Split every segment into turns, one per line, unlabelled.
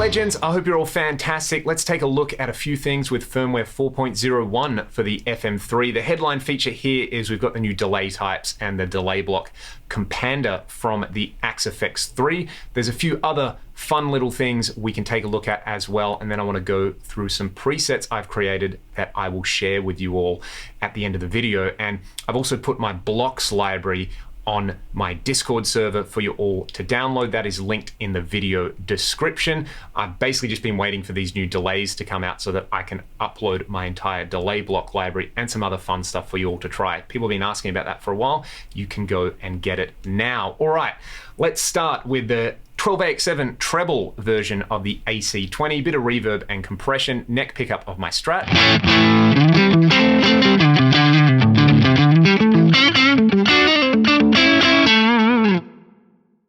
legends, I hope you're all fantastic. Let's take a look at a few things with firmware 4.01 for the FM3. The headline feature here is we've got the new delay types and the delay block compounder from the FX3. There's a few other fun little things we can take a look at as well, and then I want to go through some presets I've created that I will share with you all at the end of the video. And I've also put my blocks library on my Discord server for you all to download. That is linked in the video description. I've basically just been waiting for these new delays to come out so that I can upload my entire delay block library and some other fun stuff for you all to try. People have been asking about that for a while. You can go and get it now. All right, let's start with the 12AX7 treble version of the AC20. Bit of reverb and compression, neck pickup of my Strat.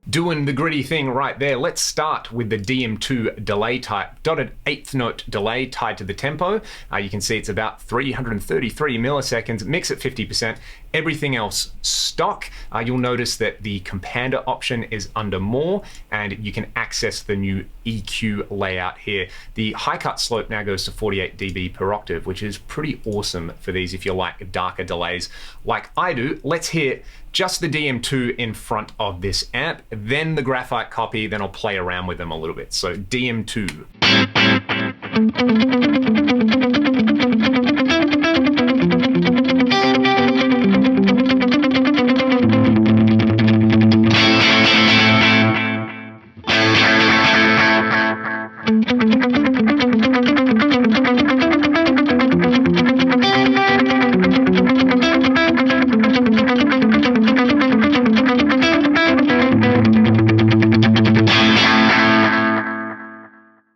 Doing the gritty thing right there. Let's start with the DM2 delay type. Dotted eighth note delay tied to the tempo. You can see it's about 333 milliseconds, mix at 50%. Everything else stock. You'll notice that the compounder option is under more, and you can access the new EQ layout here. The high cut slope now goes to 48 dB per octave, which is pretty awesome for these if you like darker delays like I do. Let's hear just the DM2 in front of this amp, then the graphite copy, then I'll play around with them a little bit. So DM2.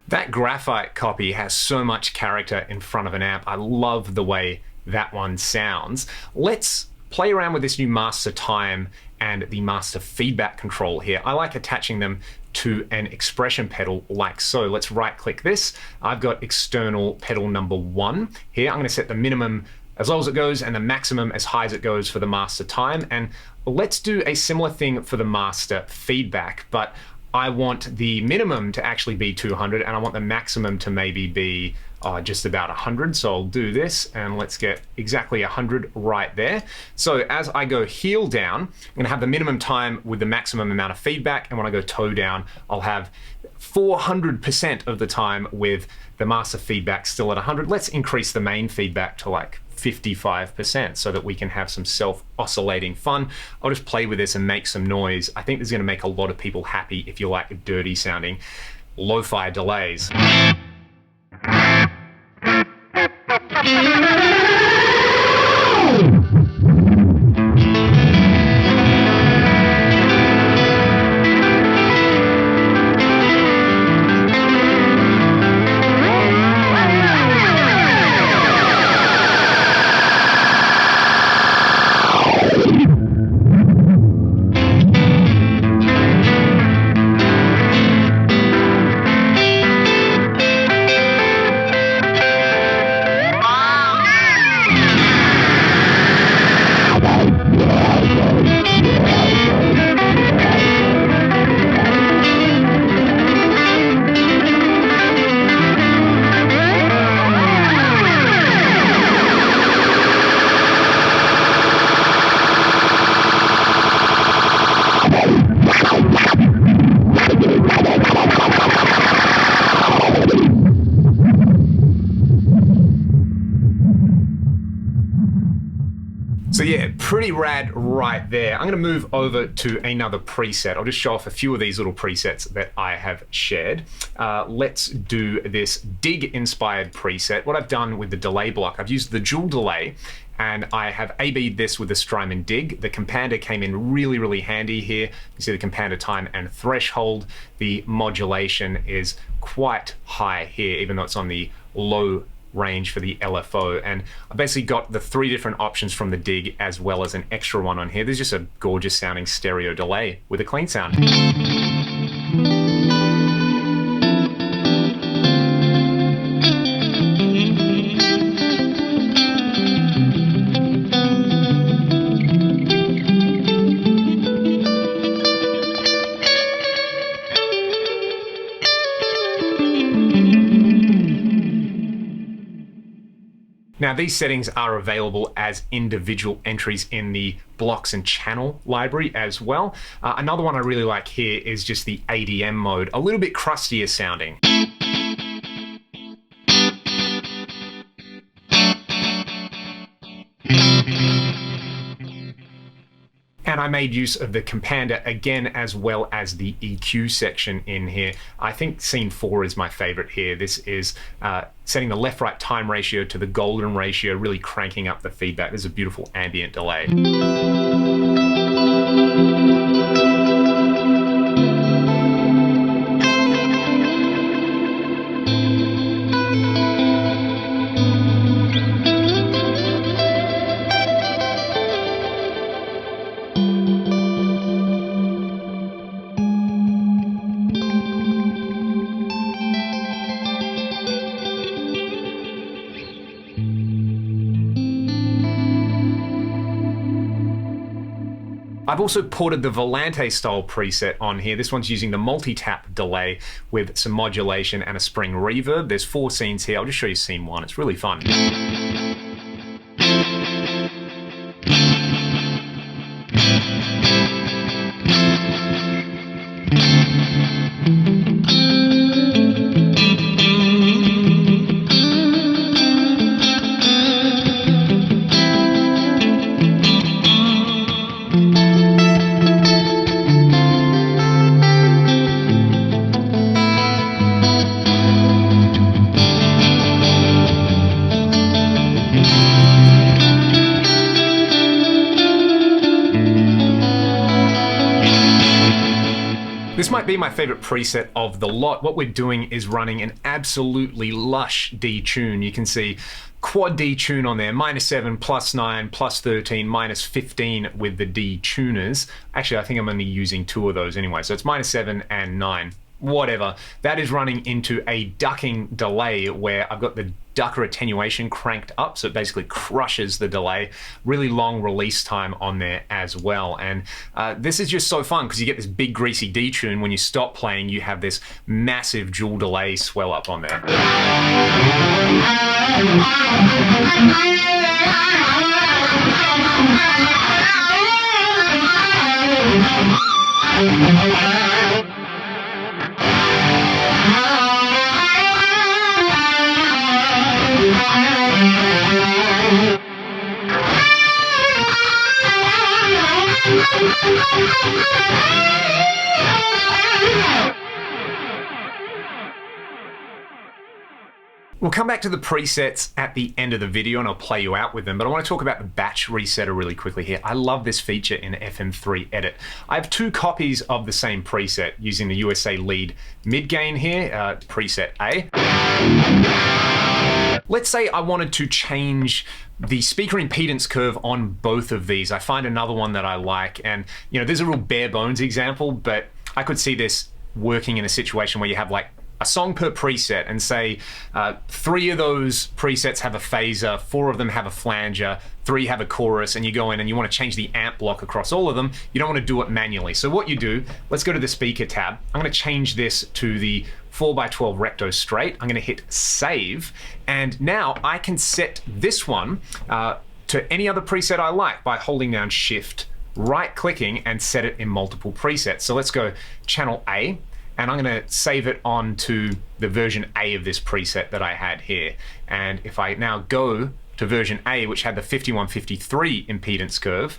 That graphite copy has so much character in front of an amp. I love the way that one sounds. Let's play around with this new master time and the master feedback control here. I like attaching them to an expression pedal like so. Let's right click this. I've got external pedal number 1 here. I'm going to set the minimum as low as it goes and the maximum as high as it goes for the master time. And let's do a similar thing for the master feedback, but I want the minimum to actually be 200 and I want the maximum to maybe be just about 100. So I'll do this and let's get exactly 100 right there. So as I go heel down, I'm gonna have the minimum time with the maximum amount of feedback, and when I go toe down, I'll have 400% of the time with the master feedback still at 100. Let's increase the main feedback to like 55% so that we can have some self-oscillating fun. I'll just play with this and make some noise. I think this is going to make a lot of people happy if you like dirty sounding lo-fi delays. So yeah, pretty rad right there. I'm gonna move over to another preset. I'll just show off a few of these little presets that I have shared. Let's do this dig inspired preset. What I've done with the delay block, I've used the dual delay and I have A/B'd this with the Strymon dig. The compounder came in really, really handy here. You see the compounder time and threshold. The modulation is quite high here, even though it's on the low range for the LFO. And I basically got the 3 different options from the dig as well as an extra one on here. There's just a gorgeous sounding stereo delay with a clean sound. Now, these settings are available as individual entries in the blocks and channel library as well. Another one I really like here is just the ADM mode, a little bit crustier sounding. And I made use of the compander again, as well as the EQ section in here. I think scene 4 is my favorite here. This is setting the left-right time ratio to the golden ratio, really cranking up the feedback. This is a beautiful ambient delay. I've also ported the Volante style preset on here. This one's using the multi-tap delay with some modulation and a spring reverb. There's 4 scenes here. I'll just show you scene 1. It's really fun. This might be my favorite preset of the lot. What we're doing is running an absolutely lush detune. You can see quad detune on there, -7, +9, +13, -15 with the detuners. Actually, I think I'm only using 2 of those anyway, so it's -7 and 9. Whatever. That is running into a ducking delay where I've got the ducker attenuation cranked up, so it basically crushes the delay. Really long release time on there as well. And this is just so fun because you get this big greasy detune. When you stop playing, you have this massive dual delay swell up on there. We'll come back to the presets at the end of the video and I'll play you out with them, but I want to talk about the batch resetter really quickly here. I love this feature in FM3 Edit. I have 2 copies of the same preset using the USA lead mid-gain here, preset A. Let's say I wanted to change the speaker impedance curve on both of these. I find another one that I like, and there's a real bare bones example, but I could see this working in a situation where you have like a song per preset, and say 3 of those presets have a phaser, 4 of them have a flanger, 3 have a chorus, and you go in and you want to change the amp block across all of them. You don't want to do it manually. So what you do, let's go to the speaker tab. I'm going to change this to the 4x12 recto straight. I'm going to hit save, and now I can set this one to any other preset I like by holding down shift, right clicking, and set it in multiple presets. So let's go channel A, and I'm going to save it onto the version A of this preset that I had here. And if I now go to version A, which had the 5153 impedance curve,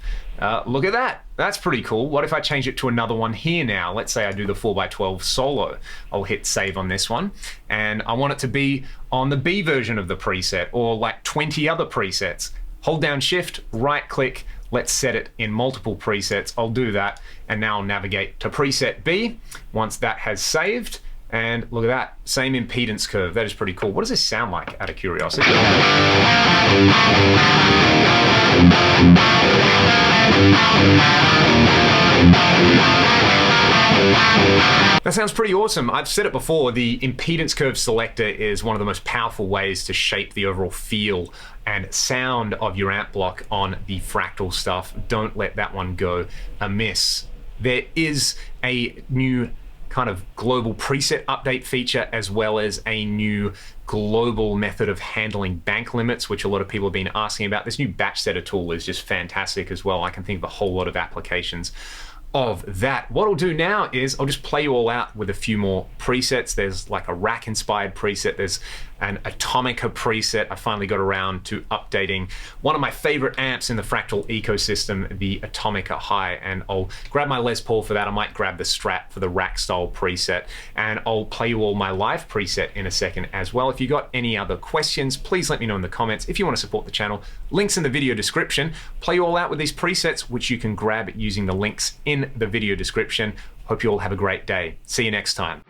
look at that. That's pretty cool. What if I change it to another one here now? Let's say I do the 4x12 solo. I'll hit save on this one, and I want it to be on the B version of the preset, or like 20 other presets. Hold down shift, right click, let's set it in multiple presets. I'll do that, and now I'll navigate to preset B once that has saved, and look at that, same impedance curve. That is pretty cool. What does this sound like, out of curiosity? That sounds pretty awesome. I've said it before, the impedance curve selector is one of the most powerful ways to shape the overall feel and sound of your amp block on the Fractal stuff. Don't let that one go amiss. There is a new kind of global preset update feature, as well as a new global method of handling bank limits, which a lot of people have been asking about. This new batch setter tool is just fantastic as well. I can think of a whole lot of applications of that. What I'll do now is I'll just play you all out with a few more presets. There's like a rack inspired preset. There's an Atomica preset. I finally got around to updating one of my favorite amps in the Fractal ecosystem, the Atomica High, and I'll grab my Les Paul for that. I might grab the Strat for the rack style preset, and I'll play you all my live preset in a second as well. If you got any other questions, please let me know in the comments. If you want to support the channel, links in the video description. Play you all out with these presets, which you can grab using the links in the video description. Hope you all have a great day. See you next time.